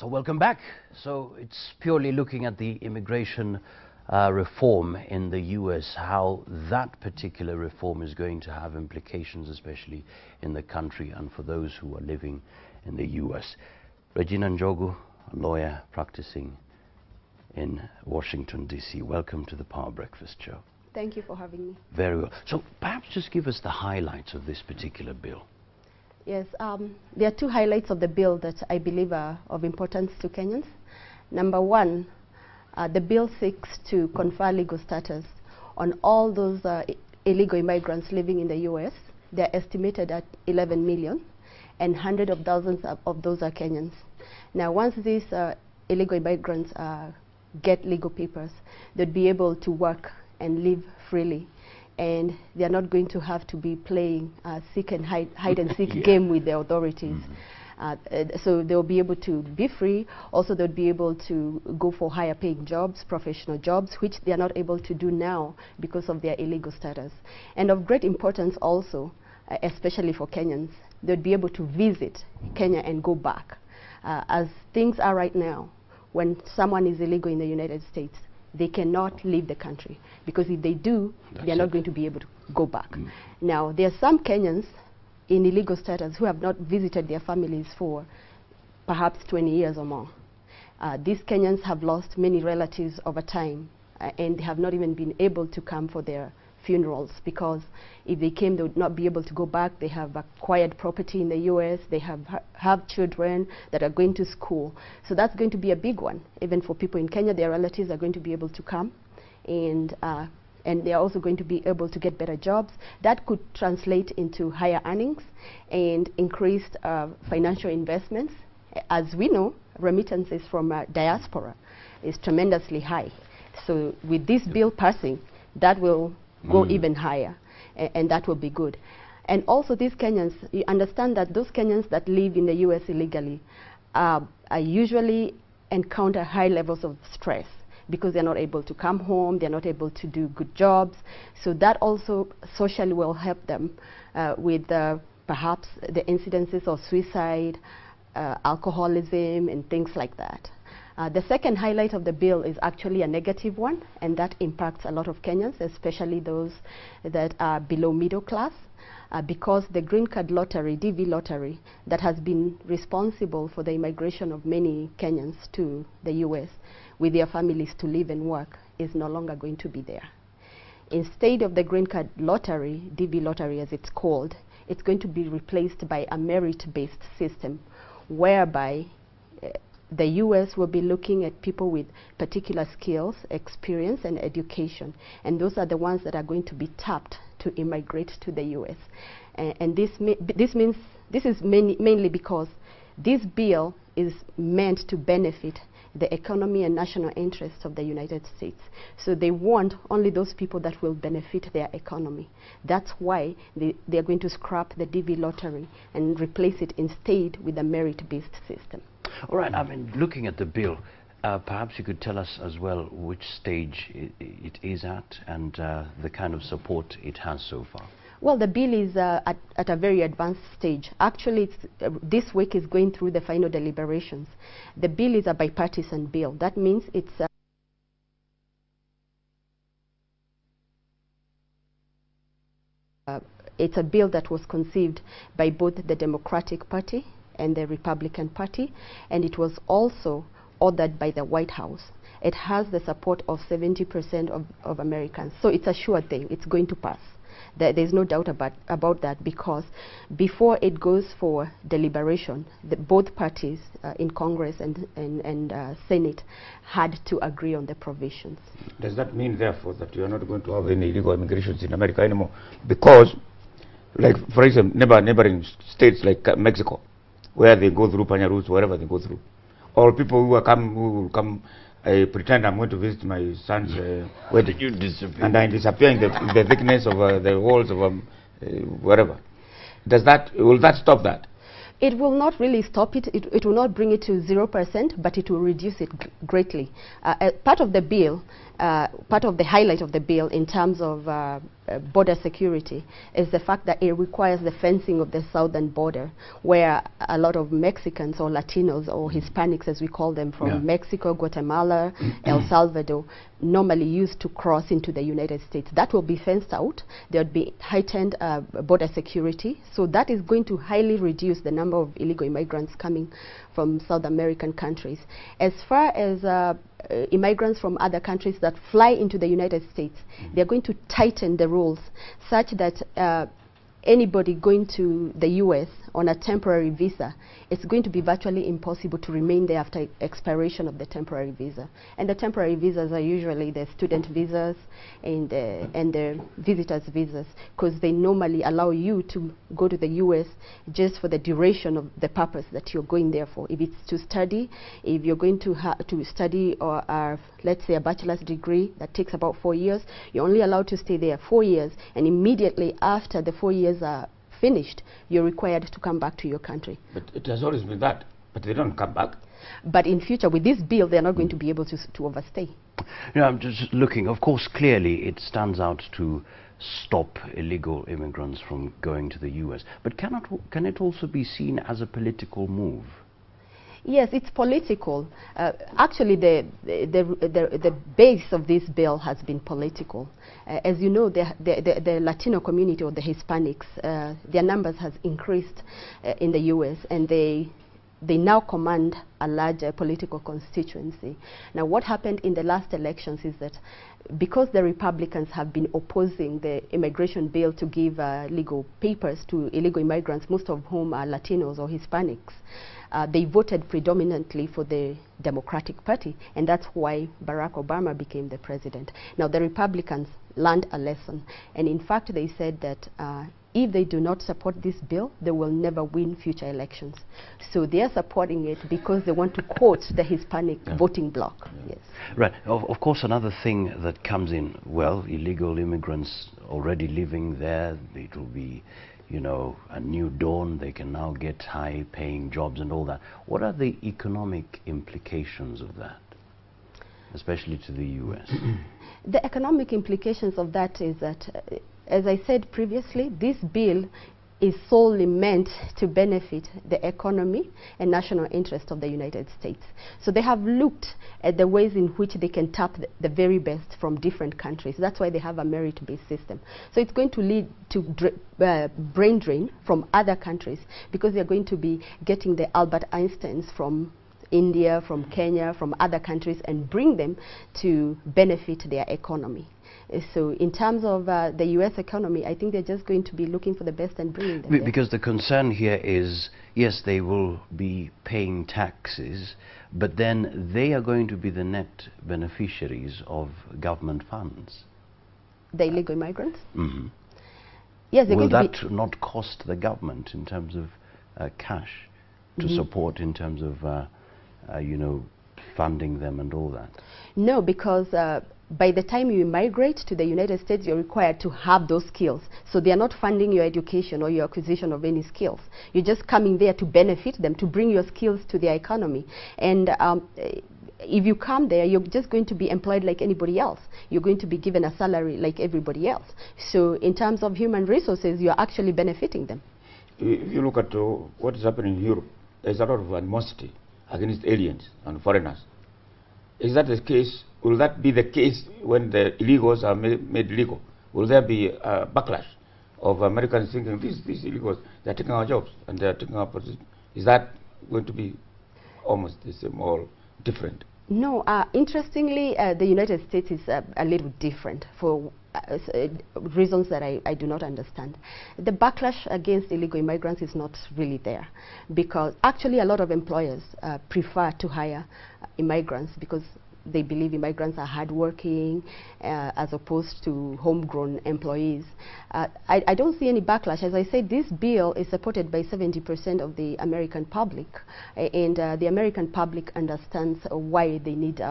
So welcome back. So it's purely looking at the immigration reform in the US, how that particular reform is going to have implications, especially in the country and for those who are living in the US. Regina Njogu, a lawyer practicing in Washington, D.C. Welcome to the Power Breakfast Show. Thank you for having me. Very well. So perhaps just give us the highlights of this particular bill. Yes, there are two highlights of the bill that I believe are of importance to Kenyans. Number one, the bill seeks to confer legal status on all those illegal immigrants living in the U.S. They're estimated at 11 million, and hundreds of thousands of those are Kenyans. Now, once these illegal immigrants get legal papers, they'd be able to work and live freely. And they're not going to have to be playing seek and hide and seek game with the authorities. So they'll be able to be free. Also, they'll be able to go for higher paying jobs, professional jobs, which they are not able to do now because of their illegal status. And of great importance also, especially for Kenyans, they'll be able to visit Kenya and go back. As things are right now, when someone is illegal in the United States, they cannot leave the country, because if they do, they're not going to be able to go back. Now, there are some Kenyans in illegal status who have not visited their families for perhaps 20 years or more. These Kenyans have lost many relatives over time, and they have not even been able to come for their funerals, because if they came, they would not be able to go back. They have acquired property in the U.S. They have children that are going to school. So that's going to be a big one. Even for people in Kenya, their relatives are going to be able to come, and they are also going to be able to get better jobs. That could translate into higher earnings and increased financial investments. As we know, remittances from diaspora is tremendously high. So with this bill passing, that will go even higher, and that will be good. And also these Kenyans, you understand that those Kenyans that live in the U.S. illegally usually encounter high levels of stress, because they're not able to come home, they're not able to do good jobs. So that also socially will help them with perhaps the incidences of suicide, alcoholism, and things like that. The second highlight of the bill is actually a negative one, and that impacts a lot of Kenyans, especially those that are below middle class, because the green card lottery, DV lottery, that has been responsible for the immigration of many Kenyans to the U.S. with their families to live and work is no longer going to be there. Instead of the green card lottery, DV lottery as it's called, it's going to be replaced by a merit-based system, whereby the U.S. will be looking at people with particular skills, experience, and education. And those are the ones that are going to be tapped to immigrate to the U.S. And this is mainly because this bill is meant to benefit the economy and national interests of the United States. So they want only those people that will benefit their economy. That's why they are going to scrap the DV lottery and replace it instead with a merit-based system. All right, I mean, looking at the bill, perhaps you could tell us as well which stage it is at, and the kind of support it has so far. Well, the bill is at a very advanced stage. Actually, this week is going through the final deliberations. The bill is a bipartisan bill. That means it's a bill that was conceived by both the Democratic Party and the Republican Party, and it was also ordered by the White House. It has the support of 70% of Americans, so it's a sure thing. It's going to pass. There's no doubt about that, because before it goes for deliberation, both parties in Congress and Senate had to agree on the provisions. Does that mean, therefore, that you are not going to have any illegal immigrations in America anymore? Because, like, for example, neighboring states like Mexico, where they go through Panya routes, wherever they go through, or people who will come, I pretend I'm going to visit my son's wedding, you disappear. And I disappear in the thickness of the walls of wherever. Will that stop that? It will not really stop it. It will not bring it to 0%, but it will reduce it greatly. Part of the bill, part of the highlight of the bill in terms of border security is the fact that it requires the fencing of the southern border, where a lot of Mexicans or Latinos or Hispanics, as we call them, from Mexico, Guatemala, El Salvador, normally used to cross into the United States. That will be fenced out. There would be heightened border security. So that is going to highly reduce the number of illegal immigrants coming from South American countries. As far as immigrants from other countries that fly into the United States, they're going to tighten the rules such that anybody going to the US on a temporary visa, it's going to be virtually impossible to remain there after expiration of the temporary visa. And the temporary visas are usually the student visas and the visitors visas, because they normally allow you to go to the US just for the duration of the purpose that you're going there for. If it's to study, if you're going to study or let's say a bachelor's degree that takes about 4 years, you're only allowed to stay there 4 years, and immediately after the 4 years are finished, you're required to come back to your country. But it has always been that, but they don't come back. But in future, with this bill, they're not going to be able to overstay. You know, I'm just looking, of course, clearly it stands out to stop illegal immigrants from going to the US. But can it also be seen as a political move? Yes, it's political. Actually, the base of this bill has been political. As you know, the Latino community or the Hispanics, their numbers has increased in the U.S. and they now command a larger political constituency. Now, what happened in the last elections is that because the Republicans have been opposing the immigration bill to give legal papers to illegal immigrants, most of whom are Latinos or Hispanics, they voted predominantly for the Democratic Party, and that's why Barack Obama became the president. Now, the Republicans learned a lesson, and in fact, they said that if they do not support this bill, they will never win future elections. So they are supporting it because they want to quote the Hispanic voting bloc. Yes. Right. Of course, another thing that comes in, well, illegal immigrants already living there, it will be, you know, a new dawn. They can now get high-paying jobs and all that. What are the economic implications of that, especially to the U.S.? The economic implications of that is that, as I said previously, this bill is solely meant to benefit the economy and national interest of the United States. So they have looked at the ways in which they can tap the very best from different countries. That's why they have a merit-based system. So it's going to lead to brain drain from other countries, because they're going to be getting the Albert Einsteins from India, from Kenya, from other countries, and bring them to benefit their economy. So in terms of the U.S. economy, I think they're just going to be looking for the best and bringing them there. Because the concern here is, yes, they will be paying taxes, but then they are going to be the net beneficiaries of government funds. The illegal immigrants? Mm-hmm. Yes, they're will going to that not cost the government in terms of cash to support in terms of, you know, funding them and all that? No, because by the time you migrate to the United States, you're required to have those skills. So they are not funding your education or your acquisition of any skills. You're just coming there to benefit them, to bring your skills to their economy. And if you come there, you're just going to be employed like anybody else. You're going to be given a salary like everybody else. So in terms of human resources, you're actually benefiting them. If you look at what is happening in Europe, there's a lot of animosity against aliens and foreigners. Is that the case? Will that be the case when the illegals are made legal? Will there be a backlash of Americans thinking these illegals, they're taking our jobs and they're taking our position? Is that going to be almost the same or different? No, interestingly, the United States is a little different for reasons that I do not understand. The backlash against illegal immigrants is not really there, because actually a lot of employers prefer to hire immigrants because they believe immigrants are hardworking as opposed to homegrown employees. I don't see any backlash. As I said, this bill is supported by 70% of the American public, and the American public understands why they need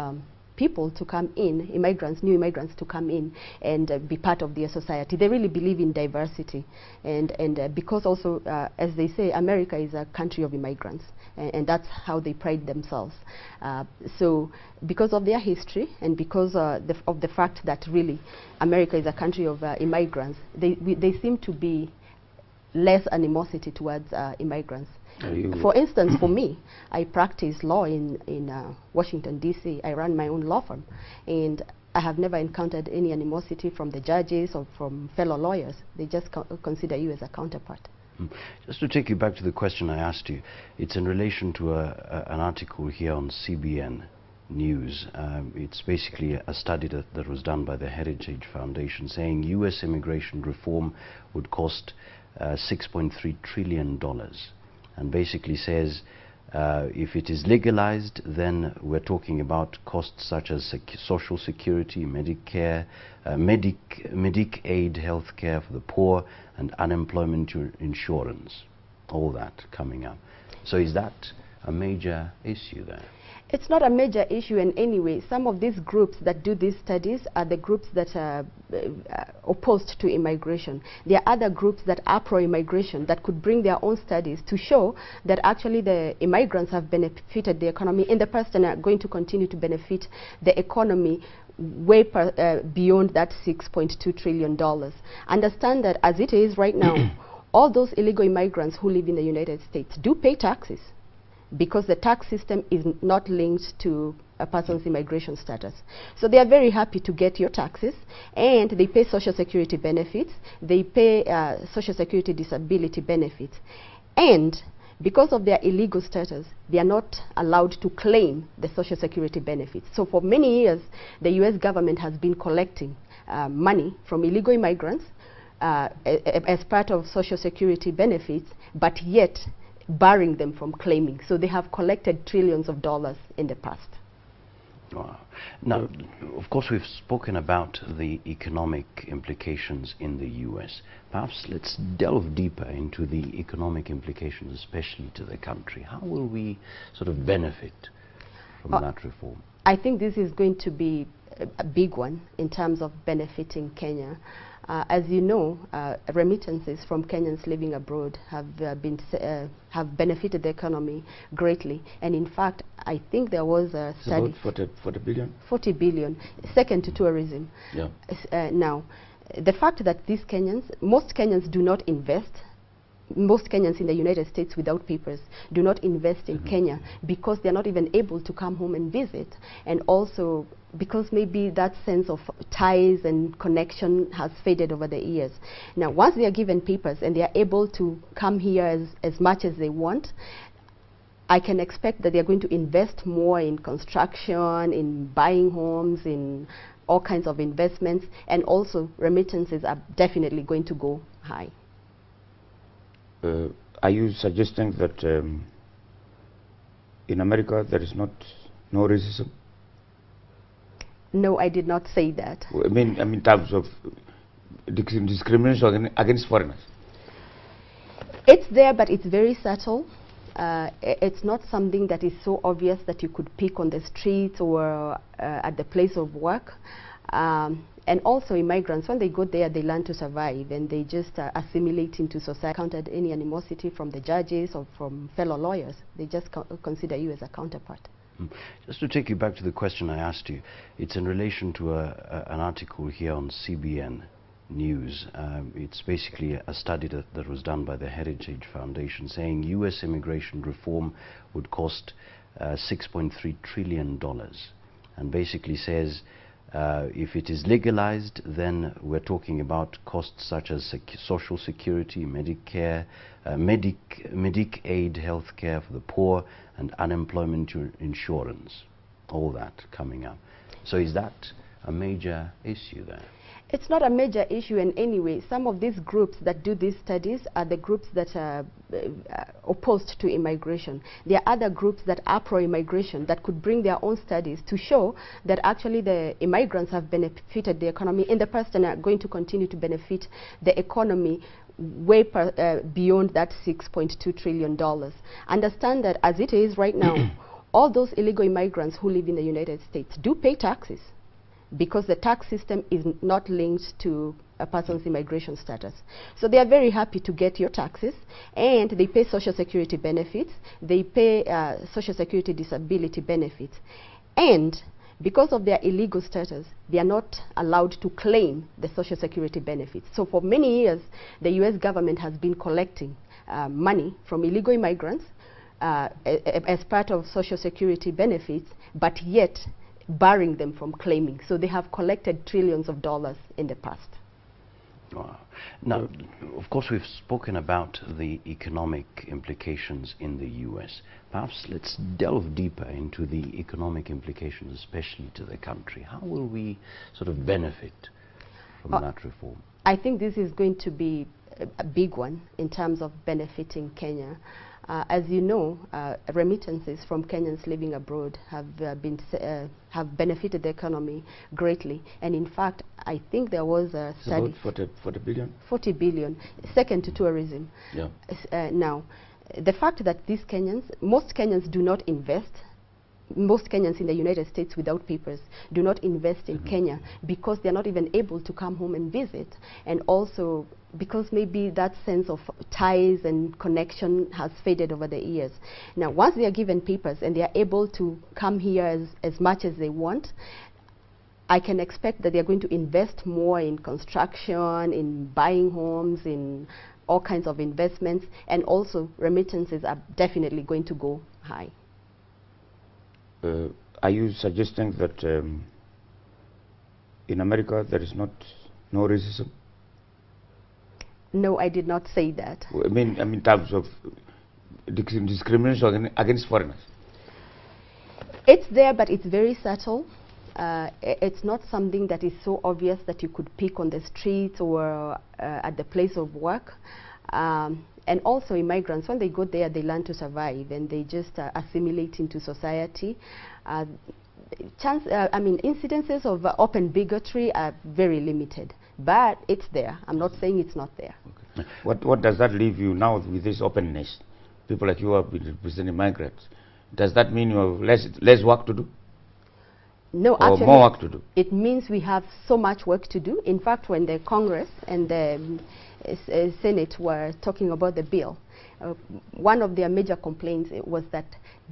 people to come in, immigrants, new immigrants to come in and be part of their society. They really believe in diversity, and because also, as they say, America is a country of immigrants, and that's how they pride themselves. So because of their history and because of the fact that really America is a country of immigrants, they seem to be less animosity towards immigrants. For instance, for me, I practice law in Washington, D.C. I run my own law firm, and I have never encountered any animosity from the judges or from fellow lawyers. They just consider you as a counterpart. Just to take you back to the question I asked you, it's in relation to an article here on CBN News. It's basically a study that was done by the Heritage Foundation saying U.S. immigration reform would cost $6.3 trillion. And basically says if it is legalized, then we're talking about costs such as social security, Medicare, Medicaid health care for the poor, and unemployment insurance, all that coming up. So is that a major issue there? It's not a major issue in any way. Some of these groups that do these studies are the groups that are opposed to immigration. There are other groups that are pro-immigration that could bring their own studies to show that actually the immigrants have benefited the economy in the past and are going to continue to benefit the economy way beyond that $6.2 trillion. Understand that as it is right now, all those illegal immigrants who live in the United States do pay taxes, because the tax system is not linked to a person's immigration status. So they are very happy to get your taxes, and they pay social security benefits, they pay social security disability benefits, and because of their illegal status, they are not allowed to claim the social security benefits. So for many years, the US government has been collecting money from illegal immigrants as part of social security benefits, but yet barring them from claiming. So they have collected trillions of dollars in the past. Wow. Now, of course, we've spoken about the economic implications in the U.S. Perhaps let's delve deeper into the economic implications, especially to the country. How will we sort of benefit from that reform? I think this is going to be a big one in terms of benefiting Kenya. As you know, remittances from Kenyans living abroad have benefited the economy greatly. And in fact, I think there was a study. About 40 billion? 40 billion, second to tourism. Yeah. Now, the fact that these Kenyans, most Kenyans do not invest. Most Kenyans in the United States without papers do not invest in Kenya because they're not even able to come home and visit. And also because maybe that sense of ties and connection has faded over the years. Now, once they are given papers and they are able to come here as much as they want, I can expect that they're going to invest more in construction, in buying homes, in all kinds of investments, and also remittances are definitely going to go high. Are you suggesting that in America there is no racism? No, I did not say that. I mean, in terms of discrimination against foreigners. It's there, but it's very subtle. It's not something that is so obvious that you could pick on the streets or at the place of work. And also immigrants, when they go there, they learn to survive, and they just assimilate into society. Counted any animosity from the judges or from fellow lawyers. They just consider you as a counterpart. Just to take you back to the question I asked you, it's in relation to an article here on CBN News. It's basically a study that was done by the Heritage Foundation saying U.S. immigration reform would cost $6.3 trillion, and basically says if it is legalized, then we're talking about costs such as social security, Medicare, Medicaid health care for the poor, and unemployment insurance, all that coming up. So is that a major issue there? It's not a major issue in any way. Some of these groups that do these studies are the groups that are opposed to immigration. There are other groups that are pro-immigration that could bring their own studies to show that actually the immigrants have benefited the economy in the past and are going to continue to benefit the economy way beyond that $6.2 trillion. Understand that as it is right now, all those illegal immigrants who live in the United States do pay taxes, because the tax system is not linked to a person's immigration status. So they are very happy to get your taxes, and they pay Social Security benefits, they pay Social Security disability benefits, and because of their illegal status, they are not allowed to claim the Social Security benefits. So for many years, the US government has been collecting money from illegal immigrants as part of Social Security benefits, but yet barring them from claiming. So they have collected trillions of dollars in the past. Wow. Now, of course, we've spoken about the economic implications in the U.S. Perhaps let's delve deeper into the economic implications, especially to the country. How will we sort of benefit from that reform? I think this is going to be a big one in terms of benefiting Kenya. As you know, remittances from Kenyans living abroad have benefited the economy greatly. And in fact, I think there was a study. About 40 billion? 40 billion, second to tourism. Yeah. Now, the fact that these Kenyans, most Kenyans do not invest, most Kenyans in the United States without papers do not invest in Kenya because they're not even able to come home and visit, and also because maybe that sense of ties and connection has faded over the years. Now, once they are given papers and they are able to come here as much as they want, I can expect that they're going to invest more in construction, in buying homes, in all kinds of investments, and also remittances are definitely going to go high. Are you suggesting that in America there is no racism? No, I did not say that. I mean, in terms of discrimination against foreigners. It's there, but it's very subtle. It's not something that is so obvious that you could pick on the streets or at the place of work. And also immigrants, when they go there, they learn to survive and they just assimilate into society. Incidences of open bigotry are very limited, but it's there. I'm not saying it's not there. Okay. What does that leave you now with this openness? People like you have been representing migrants. Does that mean you have less work to do? No, or actually, more work to do? It means we have so much work to do. In fact, when the Congress and the Senate were talking about the bill, one of their major complaints was that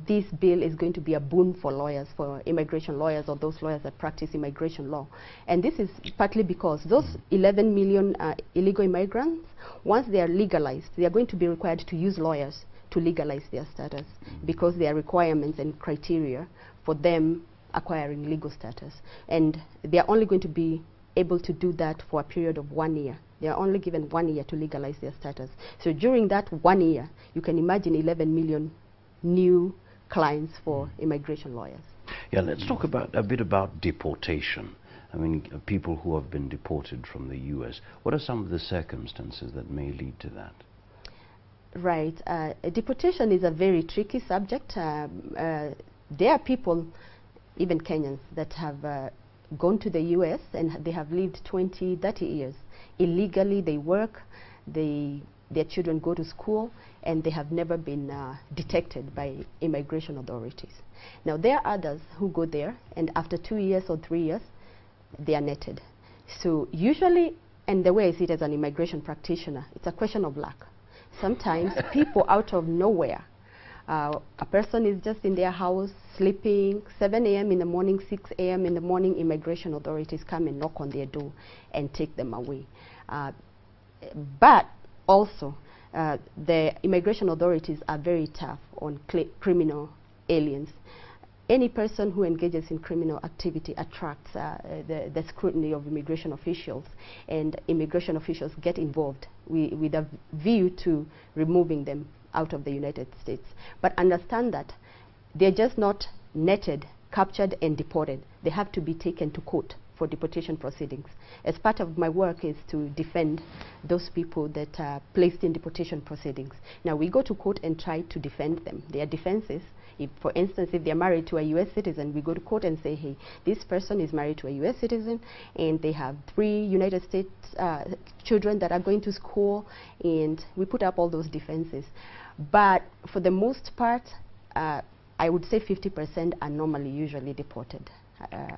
this bill is going to be a boon for lawyers, for immigration lawyers, or those lawyers that practice immigration law. And this is partly because those 11 million illegal immigrants, once they are legalized, they are going to be required to use lawyers to legalize their status, because there are requirements and criteria for them acquiring legal status. And they are only going to be able to do that for a period of 1 year. They are only given 1 year to legalize their status. So during that 1 year, you can imagine 11 million new clients for immigration lawyers. Yeah, let's talk a bit about deportation. I mean, people who have been deported from the U.S. What are some of the circumstances that may lead to that? Right. Deportation is a very tricky subject. There are people, even Kenyans, that have gone to the U.S. and they have lived 20, 30 years. Illegally, they work, their children go to school, and they have never been detected by immigration authorities. Now, there are others who go there, and after 2 years or 3 years, they are netted. So usually, and the way I see it as an immigration practitioner, it's a question of luck. Sometimes people out of nowhere, a person is just in their house sleeping, 7 a.m. in the morning, 6 a.m. in the morning, immigration authorities come and knock on their door and take them away. But also, the immigration authorities are very tough on criminal aliens. Any person who engages in criminal activity attracts the scrutiny of immigration officials, and immigration officials get involved with a view to removing them out of the United States. But understand that they're just not netted, captured, and deported. They have to be taken to court for deportation proceedings. As part of my work is to defend those people that are placed in deportation proceedings. Now, we go to court and try to defend them. Their defenses, if, for instance, if they're married to a U.S. citizen, we go to court and say, hey, this person is married to a U.S. citizen, and they have 3 United States children that are going to school, and we put up all those defenses. But for the most part, I would say 50% are normally usually deported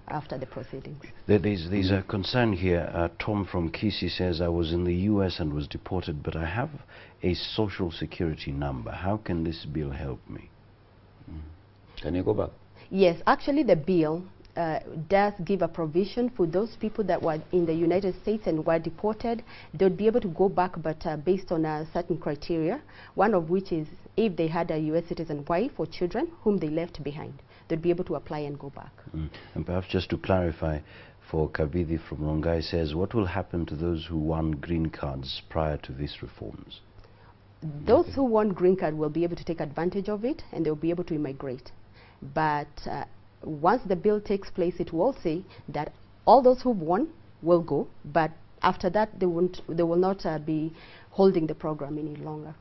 after the proceedings. There's a concern here. Tom from Kisi says, I was in the US and was deported, but I have a social security number. How can this bill help me? Can you go back? Yes, actually the bill does give a provision for those people that were in the United States and were deported. They'll be able to go back, but based on a certain criteria, one of which is if they had a US citizen wife or children whom they left behind, they'd be able to apply and go back. And perhaps just to clarify, for Kabidi from Rongai says, what will happen to those who won green cards prior to these reforms? Those who want green card will be able to take advantage of it, and they'll be able to immigrate. But once the bill takes place, it will say that all those who've won will go, but after that they will not be holding the program any longer.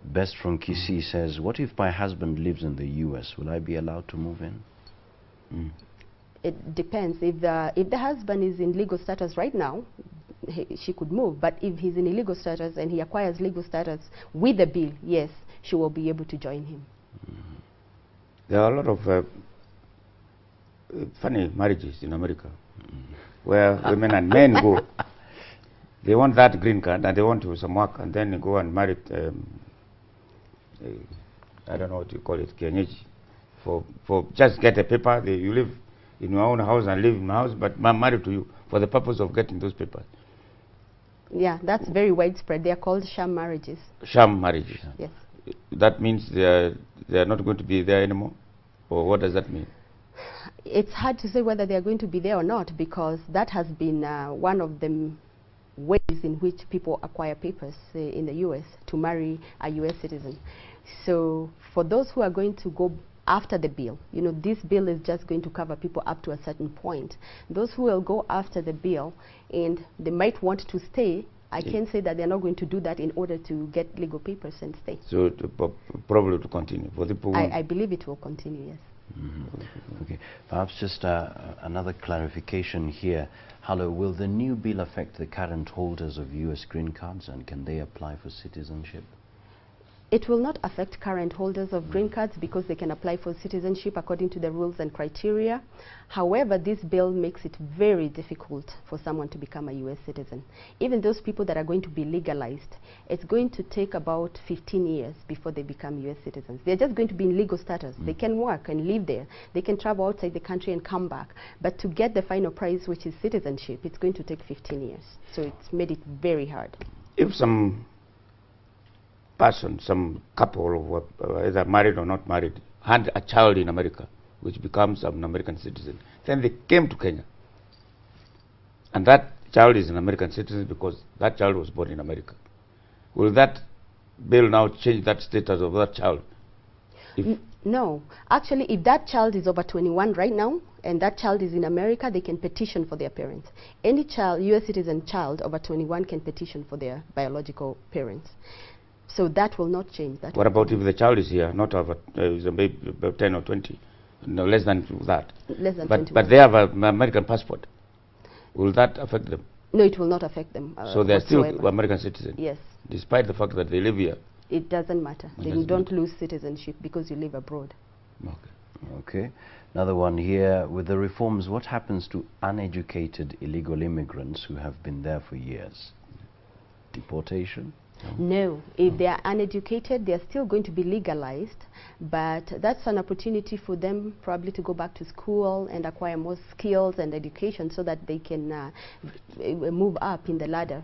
Best from Kisi says, what if my husband lives in the US? Will I be allowed to move in? It depends. If the husband is in legal status right now, she could move. But if he's in illegal status and he acquires legal status with the bill, yes, she will be able to join him. There are a lot of funny marriages in America where women and men go. They want that green card and they want to do some work, and then go and marry, I don't know what you call it, kienyeji. For just get a paper, you live in your own house and live in my house, but I'm married to you for the purpose of getting those papers. Yeah, that's very widespread. They are called sham marriages. Sham marriages. Yes. That means they are not going to be there anymore? Or what does that mean? It's hard to say whether they are going to be there or not, because that has been one of the ways in which people acquire papers in the US to marry a US citizen. So for those who are going to go after the bill, you know, this bill is just going to cover people up to a certain point. Those who will go after the bill and they might want to stay, I can say that they're not going to do that in order to get legal papers and stay. So probably to continue for the people. I believe it will continue, yes. Okay, perhaps just another clarification here. Hello, will the new bill affect the current holders of US green cards, and can they apply for citizenship? It will not affect current holders of green cards because they can apply for citizenship according to the rules and criteria. However, this bill makes it very difficult for someone to become a US citizen. Even those people that are going to be legalized, it's going to take about 15 years before they become US citizens. They're just going to be in legal status. They can work and live there. They can travel outside the country and come back. But to get the final prize, which is citizenship, it's going to take 15 years. So it's made it very hard. If some person, some couple, either married or not married, had a child in America, which becomes an American citizen, then they came to Kenya, and that child is an American citizen because that child was born in America, will that bill now change that status of that child? No. Actually, if that child is over 21 right now, and that child is in America, they can petition for their parents. Any child, US citizen child over 21 can petition for their biological parents. So that will not change. That what about if the child is here, not over, is maybe about 10 or 20, no, less than that? Less than 21. But they have an American passport. Will that affect them? No, it will not affect them. So they are still American citizens? Yes. Despite the fact that they live here? It doesn't matter. They don't lose citizenship because you live abroad. Okay. Another one here. With the reforms, what happens to uneducated illegal immigrants who have been there for years? Deportation? No, if they are uneducated, they are still going to be legalized, but that's an opportunity for them probably to go back to school and acquire more skills and education so that they can move up in the ladder.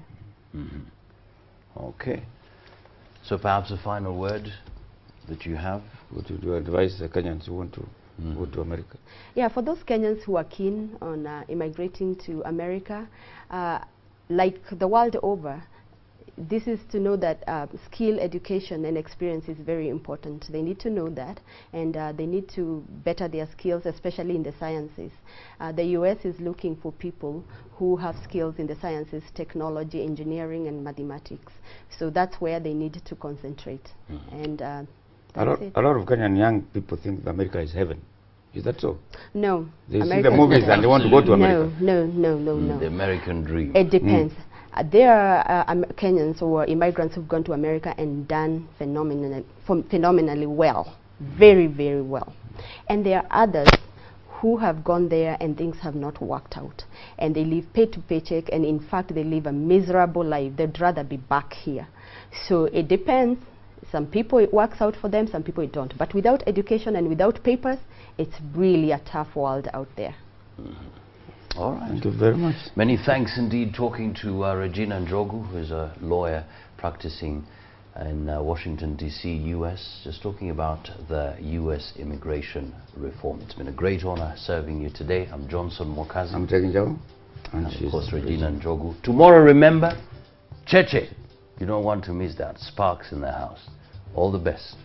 Okay. So perhaps a final word that you have? What would you advise the Kenyans who want to go to America? Yeah, for those Kenyans who are keen on immigrating to America, like the world over, this is to know that skill, education, and experience is very important. They need to know that, and they need to better their skills, especially in the sciences. The US is looking for people who have skills in the sciences, technology, engineering, and mathematics. So that's where they need to concentrate. And a lot of Kenyan young people think America is heaven. Is that so? No. They see the movies and they want to go to America. No. The American dream. It depends. There are Kenyans or immigrants who've gone to America and done phenomenally well. very, very well. And there are others who have gone there and things have not worked out. And they live pay to paycheck, and in fact they live a miserable life. They'd rather be back here. So it depends. Some people it works out for them, some people it don't. But without education and without papers, it's really a tough world out there. All right. Thank you very much. Many thanks indeed, talking to Regina Njogu, who is a lawyer practicing in Washington, D.C., U.S., just talking about the U.S. immigration reform. It's been a great honor serving you today. I'm Johnson Mokazi. I'm taking Njogu. And of course, Regina Njogu. Tomorrow, remember, Cheche. You don't want to miss that. Sparks in the house. All the best.